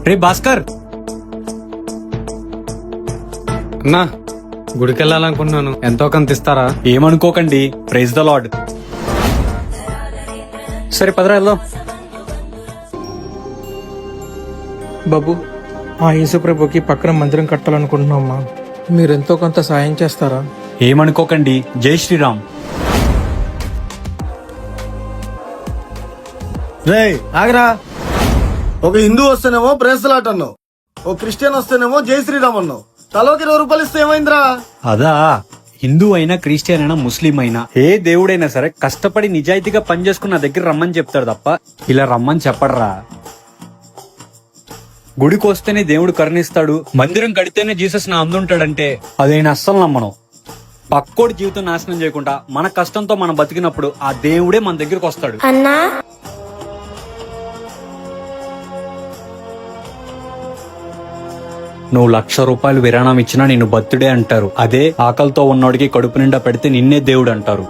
రే భాస్కర్ అన్నా గుడికి వెళ్ళాలనుకున్నాను, ఎంతో కొంత ఇస్తారా? ఏమనుకోకండి, ప్రైజ్ ద లార్డ్. సరే పదరా వెళ్దాం. బాబు, ఆ యేసుప్రభుకి పక్కన మందిరం కట్టాలనుకుంటున్నామ్మా, మీరు ఎంతో కొంత సాయం చేస్తారా? ఏమనుకోకండి, జై శ్రీరామ్. రే ఆగరా. ఒక హిందూ వస్తేనేమో ప్రేసలాట్ అన్నావు, ఓ క్రిస్టియన్ వస్తేనేమో జై శ్రీరామ్ అన్నావు. తలోకి 20 రూపాయలు ఇస్తే ఏమైందిరా? అదా, హిందూ అయినా క్రిస్టియన్ అయినా ముస్లిం అయినా ఏ దేవుడైనా సరే కష్టపడి నిజాయితీగా పనిచేసుకుని నా దగ్గర రమ్మని చెప్తాడు తప్ప ఇలా రమ్మని చెప్పడరా. గుడికి వస్తేనే దేవుడు కరుణిస్తాడు, మందిరం కడితేనే జీసస్ నా అందుంటాడంటే అదైనా అస్సలు నమ్మను. పక్కోడి జీవితం నాశనం చేయకుండా మన కష్టంతో మనం బతికినప్పుడు ఆ దేవుడే మన దగ్గరకు వస్తాడు. అన్నా, నువ్వు 1,00,000 రూపాయలు విరాణం ఇచ్చినా నిన్ను బర్త్డే అంటారు. అదే ఆకలితో ఉన్నోడికి కడుపు నిండా పెడితే నిన్నే దేవుడు అంటారు.